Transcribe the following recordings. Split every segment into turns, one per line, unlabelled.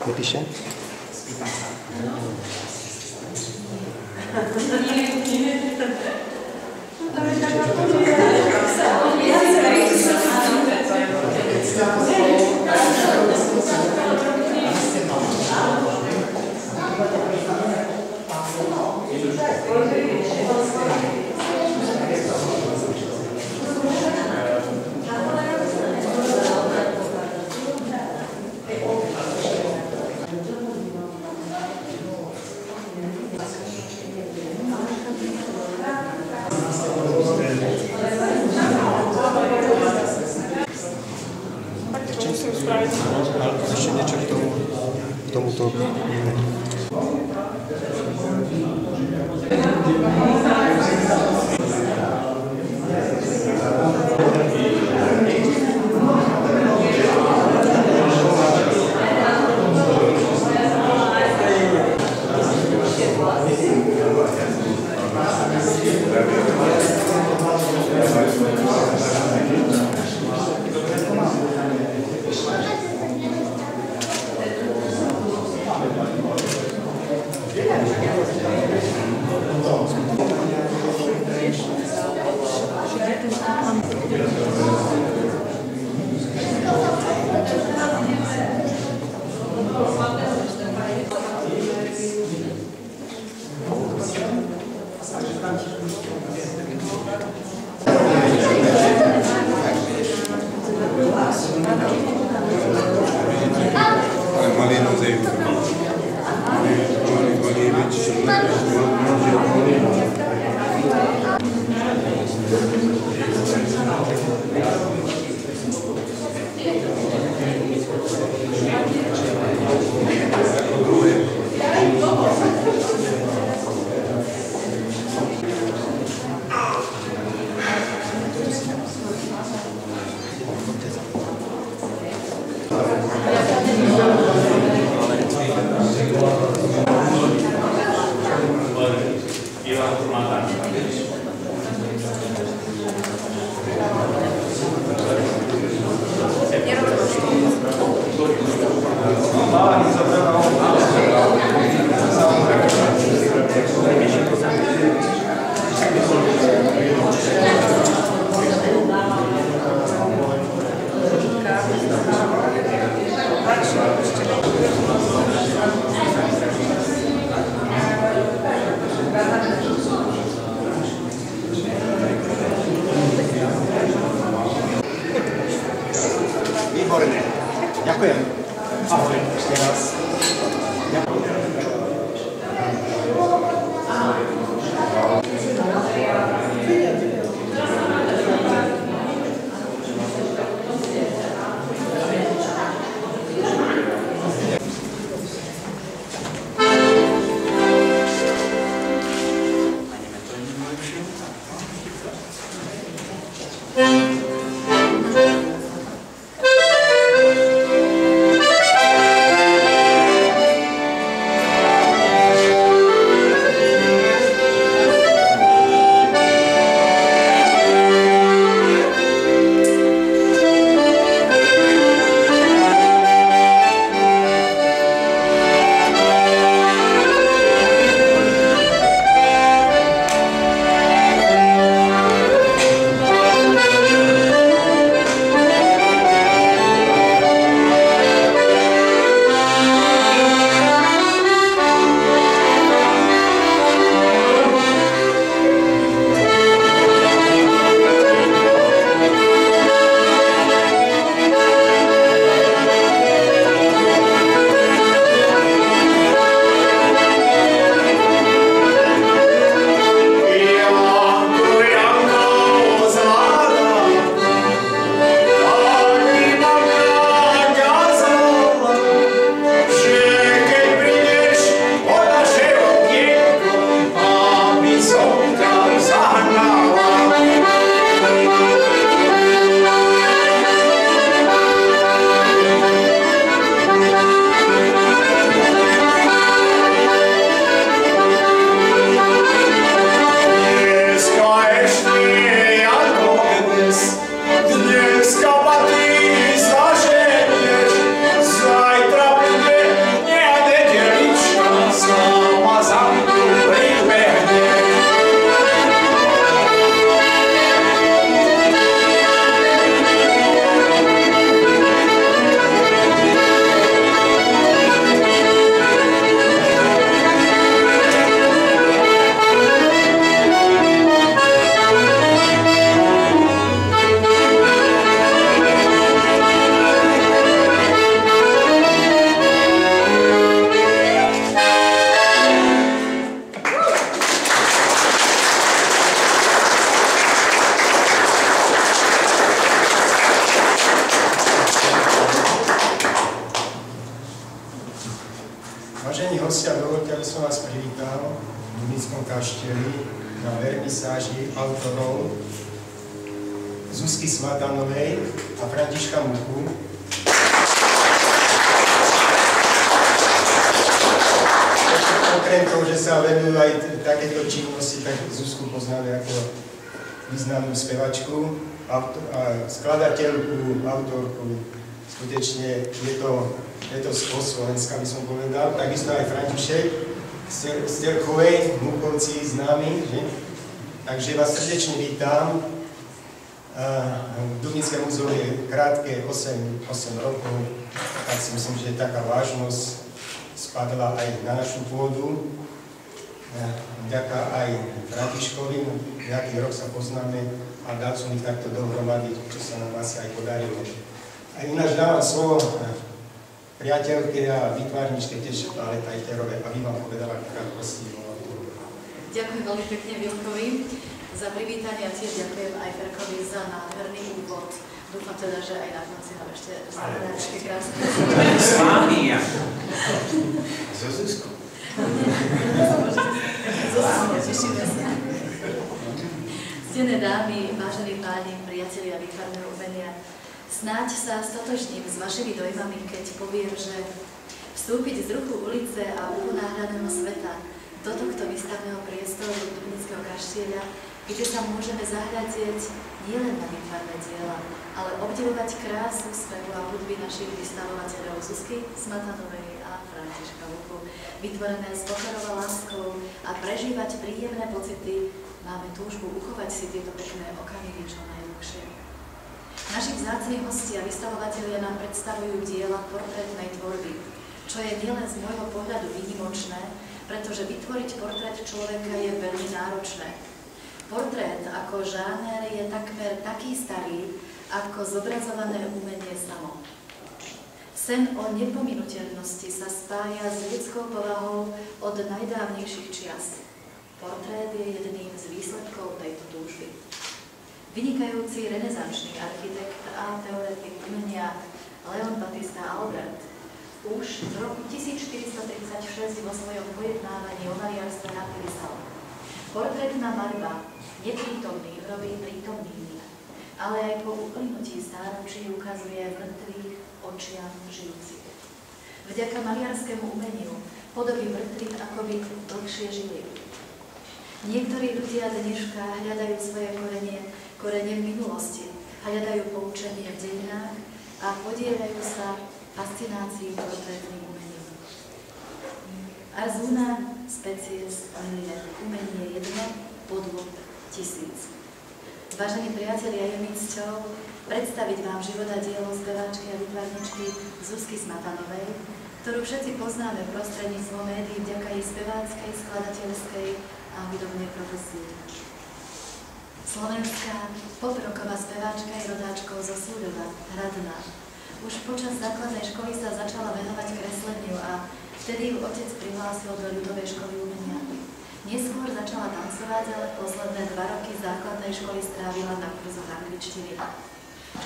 Nepíše? Ešte niečo k tomuto.
Výborne. Ďakujem. Ahoj, ešte raz. Vážení hostia, dovoľte, aby som vás privítal v Dubinskom kaštieli na vernisáži autorov Zuzky Smatanovej a Františka Muchu. Okrem toho, že sa venujú aj takéto činnosti, tak Zuzku poznáme ako významnú spevačku, skladateľku, autorku. Skutečne je to z Slovenska, by som povedal. Takisto aj František z Terchovej, Muchovci známi, že? Takže vás srdečne vítam. Dubinské múzeum je krátke, 8 rokov, tak si myslím, že taká vážnosť spadla aj na našu pôdu. Vďaka aj Františkovi, nejaký rok sa poznáme a dal som ich takto dohromady, čo sa nám asi aj podarilo. A ináč dávam slovo priateľke a výtvarničke tiež Ale Tajterovej, aby vám povedala krátkosti.
Ďakujem veľmi pekne Vilkovi za privítanie a tiež ďakujem aj Ferkovi za nádherný úvod. Dúfam teda, že aj na konci nám ešte znamenáčky krásne.
S vami ja. So Zuzkou.
Tešíme sa. Ctené dámy, vážení páni, priatelia výtvarného umenia, snáď sa stotožním s vašimi dojmami, keď poviem, že vstúpiť z ruchu ulice a uponáhľaného sveta do tohto výstavného priestoru Dubinského kaštieľa, kde sa môžeme zahľadieť nielen na výtvarné diela, ale obdivovať krásu spevu a hudby našich vystavovateľov Zuzky Smatanovej a Františka Muchu, vytvorené s pokorovou láskou a prežívať príjemné pocity, máme túžbu uchovať si tieto pekné okamihy čo najdlhšie. Naši vzácni hostia a vystavovatelia nám predstavujú diela portrétnej tvorby, čo je nielen z môjho pohľadu výnimočné, pretože vytvoriť portrét človeka je veľmi náročné. Portrét ako žáner je takmer taký starý, ako zobrazované umenie samo. Sen o nepominuteľnosti sa spája s ľudskou povahou od najdávnejších čias. Portrét je jedným z výsledkov tejto túžby. Vynikajúci renesančný architekt a teoretik umenia Leon Battista Albert už v roku 1436 vo svojom pojednávaní o maliarstve napísal: portrétna maľba neprítomných robí prítomnými, ale aj po uplynutí stáročí ukazuje mŕtvych očiam žijúcich. Vďaka maliarskému umeniu podoby mŕtvych akoby dlhšie žili. Niektorí ľudia dneška hľadajú svoje korene v minulosti, hľadajú poučenie v dejinách a podieľajú sa fascinácii portrétnym umením. Ars una species milia, umenie jedno, podvod 1000. Vážení priatelia, je mi cťou predstaviť vám život a dielo speváčky a výtvarničky Zuzky Smatanovej, ktorú všetci poznáme prostredníctvom médií vďaka jej speváckej, skladateľskej a hudobnej profesii. Slovenská poproková speváčka je rodáčkou zo Súdova, Hradná. Už počas základnej školy sa začala venovať kresleniu a vtedy ju otec prihlásil do ľudovej školy umenia. Neskôr začala tancovať, ale posledné 2 roky základnej školy strávila na kurzoch angličtiny.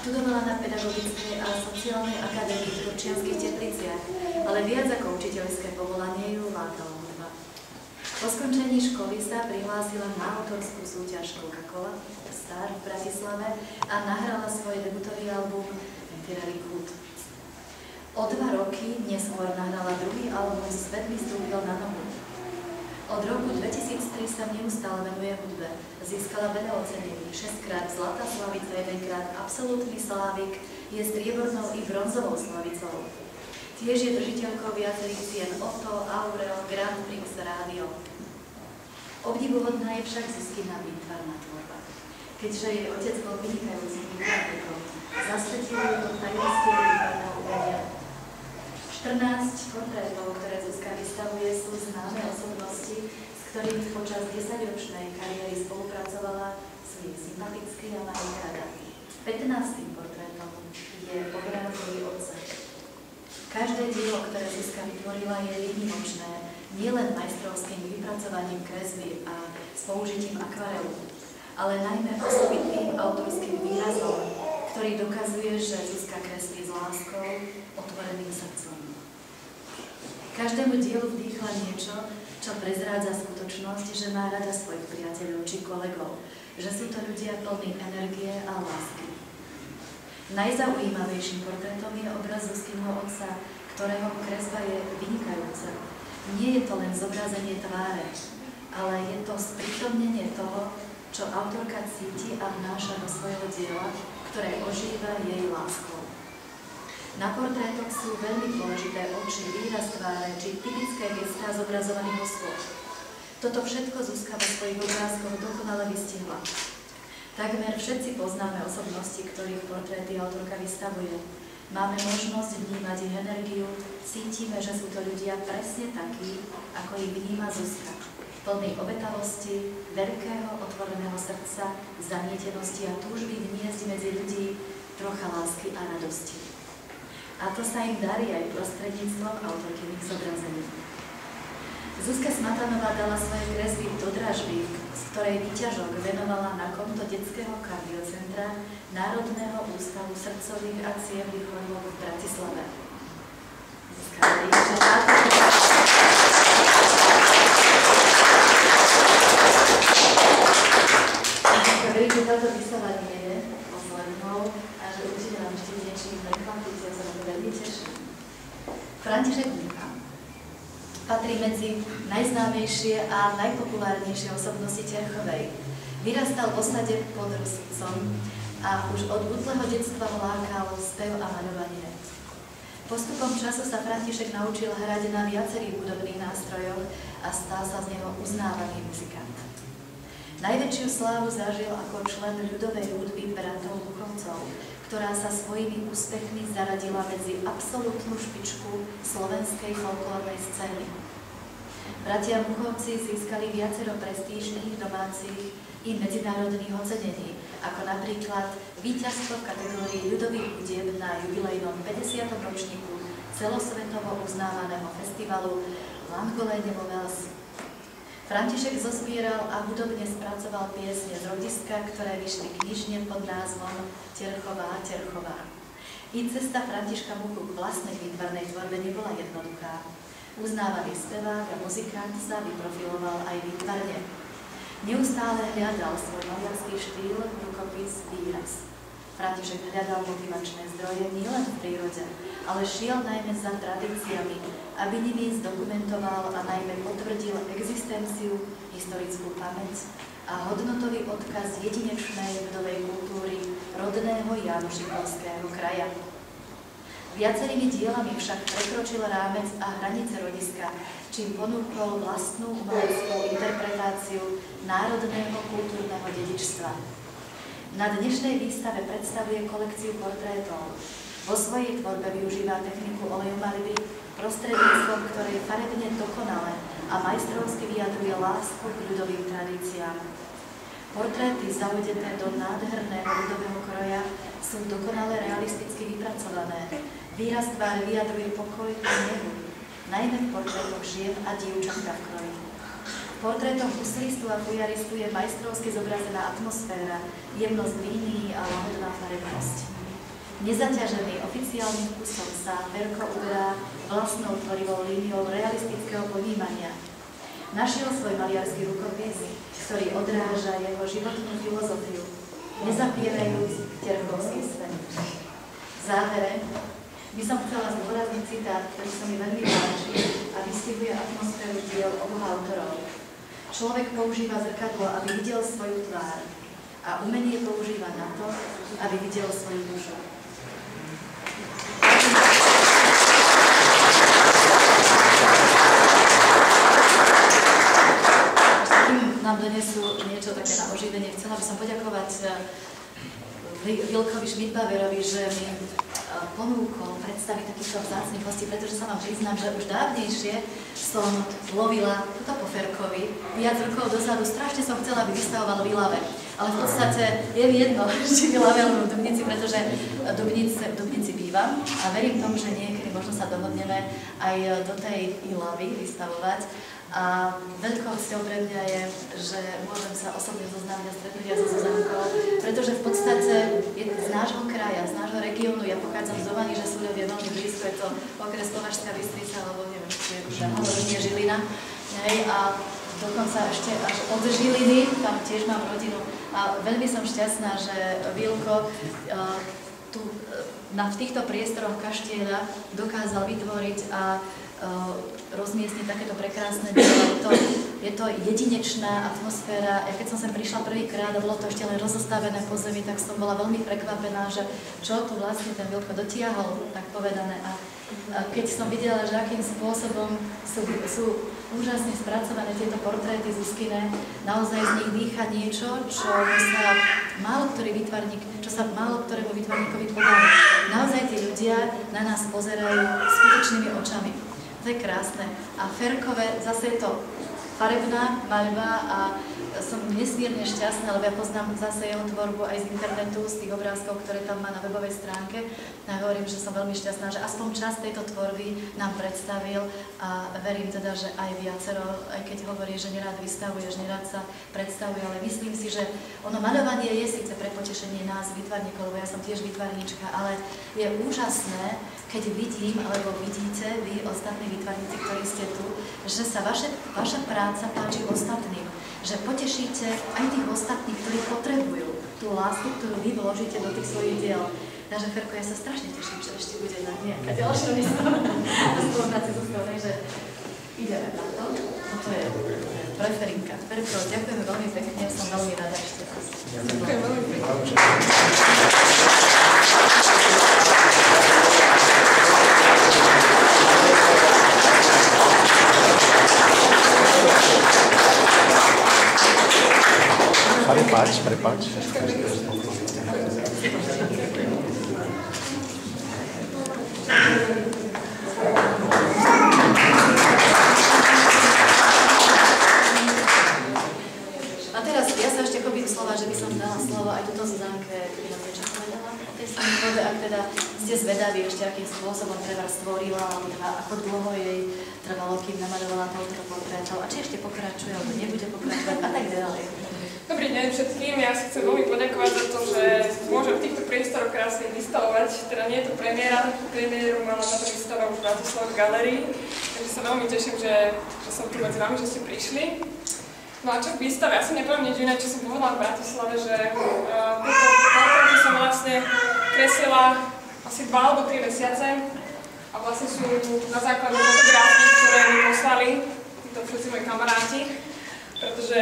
Študovala na pedagogickej a sociálnej akadémii v Turčianskych Tepliciach, ale viac ako učiteľské povolanie ju lákala hudba. Po skončení školy sa prihlásila na autorskú súťaž Coca-Cola Star v Bratislave a nahrala svoj debutový album Literary Good. O 2 roky neskôr nahrala druhý album Svet mi stúpil na nohu. Od roku 2003 sa neustále venuje hudbe. Získala veľa ocenení, 6-krát Zlatá slavica, 1-krát Absolútny slávik, je striebornou i bronzovou slavicou. Tiež je držiteľkou viacerých cien Otto, Aurel, Grand Prix Rádio. Obdivuhodná je však Zuzkina výtvarná tvorba. Keďže jej otec bol vynikajúcim výtvarníkom, zasvetil ju do tajomstiev výtvarného umenia. 14 portrétov, ktoré Zuzka vystavuje, sú známe osobnosti, s ktorými počas 10-ročnej kariéry spolupracovala, sú jej sympatickí a majú rada. 15. portrétom je obraz jej otca. Každé dielo, ktoré Zuzka vytvorila, je výnimočné, nielen majstrovským vypracovaním kresby a s použitím akvarelu, ale najmä osobitým autorským výrazom, ktorý dokazuje, že Zuzka kreslí s láskou, otvoreným srdcom. Každému dielu vdýchla niečo, čo prezrádza skutočnosť, že má rada svojich priateľov či kolegov, že sú to ľudia plní energie a lásky. Najzaujímavejším portrétom je obraz Zuzkyho otca, ktorého kresba je vynikajúca. Nie je to len zobrazenie tváre, ale je to sprítomnenie toho, čo autorka cíti a vnáša do svojho diela, ktoré ožíva jej láskou. Na portrétoch sú veľmi dôležité oči, výraz tváre či typické gestá zobrazovaných osôb. Toto všetko Zuzka vo svojich obrázkoch dokonale vystihla. Takmer všetci poznáme osobnosti, ktorých portréty autorka vystavuje. Máme možnosť vnímať ich energiu, cítime, že sú to ľudia presne takí, ako ich vníma Zuzka. Plný obetavosti, veľkého otvoreného srdca, zanietenosti a túžby vniesť medzi ľudí trocha lásky a radosti. A to sa im darí aj prostredníctvom autorkyných zobrazení. Zuzka Smatanová dala svoje kresby do dražby, z ktorej výťažok venovala na konto detského kardiocentra Národného ústavu srdcových a cievnych chorôb v Bratislave. Zuzka, verím, že táto vysielanie je poslednou a že určite nám ešte niečím prekvapiť, ja sa na to veľmi teším. František Mucha patrí medzi najznámejšie a najpopulárnejšie osobnosti Terchovej. Vyrastal v osade pod Ruscom a už od útleho detstva ho lákal spev a maľovanie. Postupom času sa František naučil hrať na viacerých hudobných nástrojoch a stal sa z neho uznávaný muzikant. Najväčšiu slávu zažil ako člen ľudovej hudby Bratov Muchovcov, ktorá sa svojimi úspechmi zaradila medzi absolútnu špičku slovenskej folklórnej scény. Bratia Muchovci získali viacero prestížnych domácich i medzinárodných ocenení, ako napríklad víťazstvo v kategórii ľudových hudieb na jubilejnom 50. ročníku celosvetovo uznávaného festivalu Langolene Lovels. František zozbieral a hudobne spracoval piesne z rodiska, ktoré vyšli knižne pod názvom Terchová, Terchová. I cesta Františka Muchu k vlastnej výtvarnej tvorbe nebola jednoduchá. Uznávaný spevák a muzikant sa vyprofiloval aj výtvarne. Neustále hľadal svoj maliarský štýl, rukopis, výraz. František hľadal motivačné zdroje nielen v prírode, ale šiel najmä za tradíciami, aby nimi zdokumentoval a najmä potvrdil existenciu, historickú pamäť a hodnotový odkaz jedinečnej ľudovej kultúry rodného Jánošikovského kraja. Viacerými dielami však prekročil rámec a hranice rodiska, čím ponúkol vlastnú umeleckú interpretáciu národného kultúrneho dedičstva. Na dnešnej výstave predstavuje kolekciu portrétov. Vo svojej tvorbe využíva techniku olejomalby, prostredníctvom ktorej farebne dokonale a majstrovsky vyjadruje lásku k ľudovým tradíciám. Portréty zavedené do nádherného ľudového kroja sú dokonale realisticky vypracované. Výraz tváre vyjadruje pokoj a nehu, najmä v portrétoch žien a dievčatka v kroji. Portrétom huslistu a fujaristu je majstrovsky zobrazená atmosféra, jemnosť línií a lahodná farebnosť. Nezaťažený oficiálnym vkusom sa Verko uberá vlastnou tvorivou líniou realistického ponímania. Našiel svoj maliarsky rukopis, ktorý odráža jeho životnú filozofiu, nezapierajúc terchovský svet. V závere by som chcela zdôrazniť citát, ktorý sa mi veľmi páči a vystihuje atmosféru diel oboch autorov. Človek používa zrkadlo, aby videl svoju tvár a umenie používa na to, aby videl svoju dušu. Nám donesú niečo také na oživenie. Chcela by som poďakovať Vilkovi Schmidbauerovi, že mi ponúkol predstaviť takýchto vzácnych hostí, pretože sa vám priznám, že už dávnejšie som lovila tuto po Ferkovi. Viac rokov dozadu strašne som chcela, aby vystavoval v Ilave. Ale v podstate je mi jedno, či v Ilave alebo v Dubnici, pretože Dubnici býva. bývam a verím tomu, že niekedy možno sa dohodneme aj do tej Ilavy vystavovať. A veľkou cťou pre mňa je, že môžem sa osobne zoznámiť a stretnúť aj so Zuzankou, pretože v podstate je z nášho kraja, z nášho regiónu, ja pochádzam z Ovaní, že Súľov je veľmi blízko, je to okres Považská Bystrica, alebo neviem, či je už Žilina. A dokonca ešte až od Žiliny, tam tiež mám rodinu. A veľmi som šťastná, že Vilko v týchto priestoroch Kaštieľa dokázal vytvoriť a rozmiestniť takéto prekrásne dielo. Je to jedinečná atmosféra. Ja keď som sem prišla prvýkrát a bolo to ešte len rozostavené po zemi, tak som bola veľmi prekvapená, že čo tu vlastne ten Vilko dotiahol, tak povedané. A keď som videla, že akým spôsobom sú úžasne spracované tieto portréty Zuzkine, naozaj z nich dýcha niečo, čo sa málo ktorému výtvarníkovi podarí. Naozaj tí ľudia na nás pozerajú skutočnými očami. To je krásne. A Ferkové, zase je to farebná maľba a som nesmierne šťastná, lebo ja poznám zase jeho tvorbu aj z internetu, z tých obrázkov, ktoré tam má na webovej stránke. A hovorím, že som veľmi šťastná, že aspoň časť tejto tvorby nám predstavil a verím teda, že aj viacero, aj keď hovorí, že nerád vystavuje, že nerád sa predstavuje, ale myslím si, že ono maľovanie je síce pre potešenie nás, výtvarníkov, lebo ja som tiež výtvarníčka, ale je úžasné, keď vidím, alebo vidíte vy, ostatní výtvarníci, ktorí ste tu, že sa vaša práca páči ostatným, že potešíte aj tých ostatných, ktorí potrebujú tú lásku, ktorú vy vložíte do tých svojich diel. Takže Ferko, ja sa strašne teším, že ešte bude nejaká ďalšia výstava na spolupráci so Slovnej, že ideme na to. No to je preferinka. Ferko, ďakujeme veľmi pekne, som veľmi rada ešte raz. Ďakujem veľmi pekne.
Prepáč.
A teraz, ja sa ešte chopím slova, že by som dala slovo aj túto Zuzanke, keby nám niečo povedala o tej svojej tvorbe, ak teda ste zvedaví ešte, akým spôsobom treba stvorila, alebo ako dlho jej trvalo, kým namaľovala toľko portrétov, a či ešte pokračuje, alebo nebude pokračovať, a tak ďalej.
Dobrý deň všetkým, ja si chcem veľmi poďakovať za to, že môžem v týchto priestoroch krásne vystavovať. Teda nie je to premiéru mám na to výstava už v Bratislave v galérii, takže sa veľmi teším, že som tu medzi vami, že ste prišli. No a čo v výstave? Ja si nepoviem nič iné, čo som povedala v Bratislave, že tieto portréty som vlastne kreslila asi 2 alebo 3 mesiace a vlastne sú na základe fotografií, ktoré mi poslali títo všetci moji kamaráti, pretože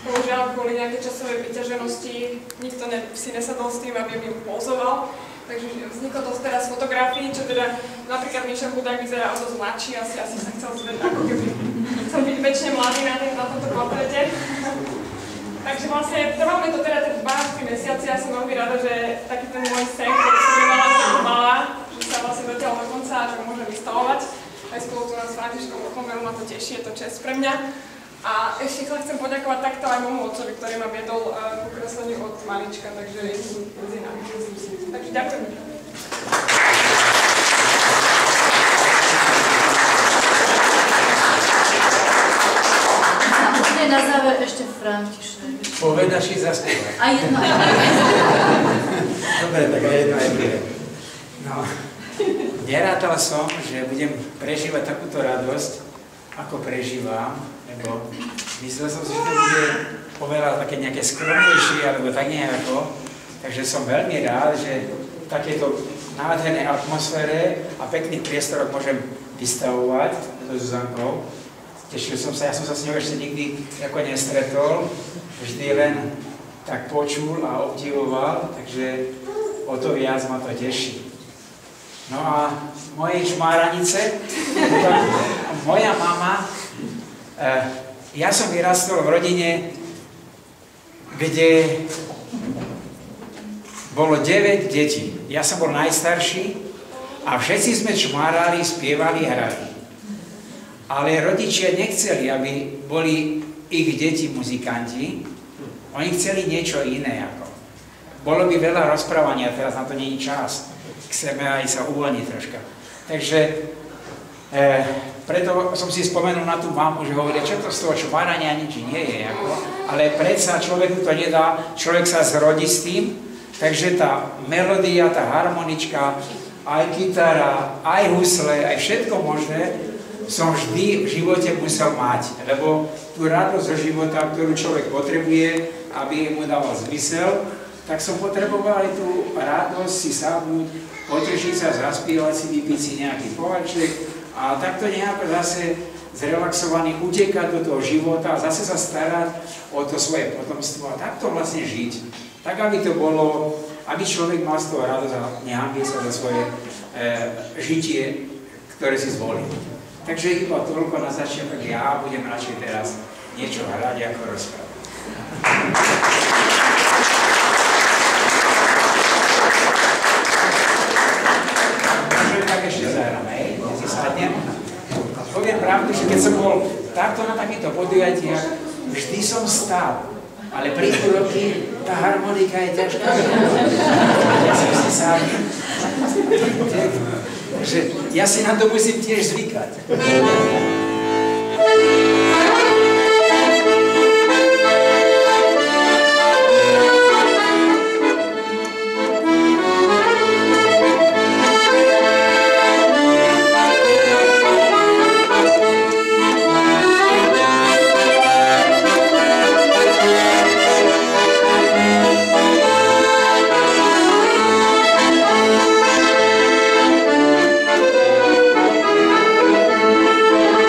bohužiaľ kvôli nejakej časovej vyťaženosti nikto si nesadol s tým, aby mi pozoval. Takže vzniklo to teraz z fotografií, čo teda napríklad Miša Hudák vyzerá o dosť mladší, asi sa chcel zvedať, ako keby chcel byť väčšine mladý na tomto portréte. Takže vlastne trvalo mi to teda 2-3 mesiace, ja som veľmi rada, že taký ten môj sen, ktorý som nemala ako malá, že sa vlastne dotiaľ do konca a že môžem vystavovať. Aj spolu tu nás s Františkom Ochom, veľmi ma to teší, je to čest pre mňa. A ešte sa chcem poďakovať takto aj môjmu otcovi, ktorý ma viedol ku kresleniu od malička, takže je tu medzi nami. Takže ďakujem.
Na záver ešte František.
Povedaš i zaspievaj.
A jedno aj
Dobre, tak jedno aj druhé. No, nerátal som, že budem prežívať takúto radosť, ako prežívam, lebo myslel som si, že to bude oveľa také nejaké skromnejšie, alebo tak nejako. Takže som veľmi rád, že v takéto nádhernej atmosfére a pekných priestoroch môžem vystavovať so Zuzankou. Tešil som sa, ja som sa s ňou ešte nikdy ako nestretol, vždy len tak počul a obdivoval, takže o to viac ma to teší. No a moje čmáranice, moja mama, ja som vyrastol v rodine, kde bolo 9 detí. Ja som bol najstarší a všetci sme čmárali, spievali, hrali. Ale rodičia nechceli, aby boli ich deti muzikanti. Oni chceli niečo iné. Bolo by veľa rozprávania, teraz na to nie je čas. chceme aj sa uvoľniť troška. Takže preto som si spomenul na tú mamu, že hovoria, čo to z toho šmarania nič nie je. Ako, ale predsa človeku to nedá, človek sa zrodí s tým, takže tá melódia, tá harmonička, aj kytara, aj husle, aj všetko možné som vždy v živote musel mať, lebo tú radosť zo života, ktorú človek potrebuje, aby mu dával zmysel, tak som potreboval aj tú radosť si sadnúť, potešiť sa, zaspievať si, vypiť si nejaký poháček a takto nejako zase zrelaxovaný utekať do toho života a zase sa starať o to svoje potomstvo a takto vlastne žiť. Tak, aby to bolo, aby človek mal z toho radosť a nehanbí sa za svoje žitie, ktoré si zvolí. Takže iba toľko na začiatok, ja budem radšej teraz niečo hrať ako rozprávať. Takže tak ešte zahráme, hej, si sadnem. Poviem pravdu, že keď som bol takto na takýchto podujatiach, vždy som stál. Ale prídu roky, tá harmonika je ťažká. Ja som si sám. Takže ja si na to musím tiež zvykať.
Thank you.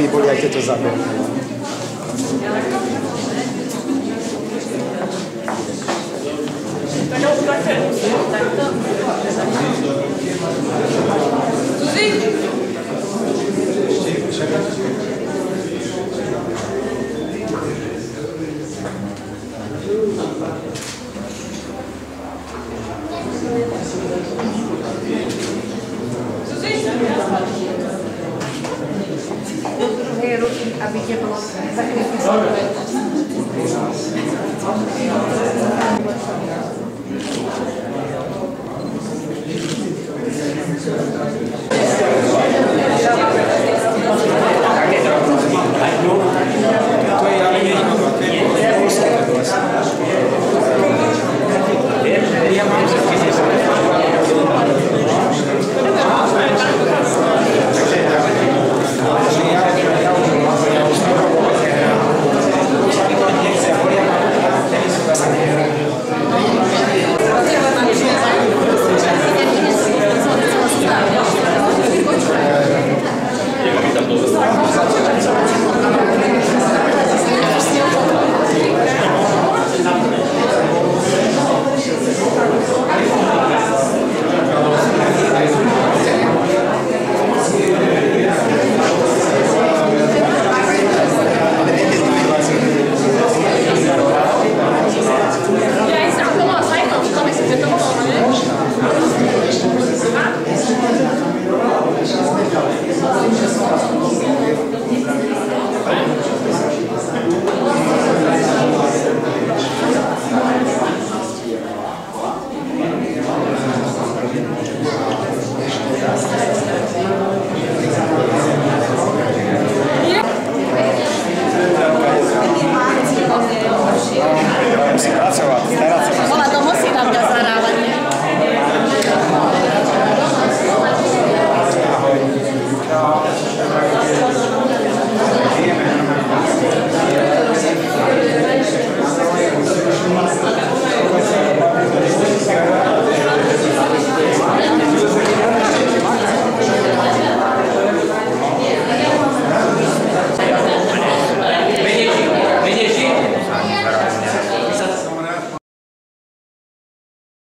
aby boli aj tieto zábery.
Tak ale také. Takto. Zuzi?
Do druhej ruky, aby nebolo zakrytý svetlo.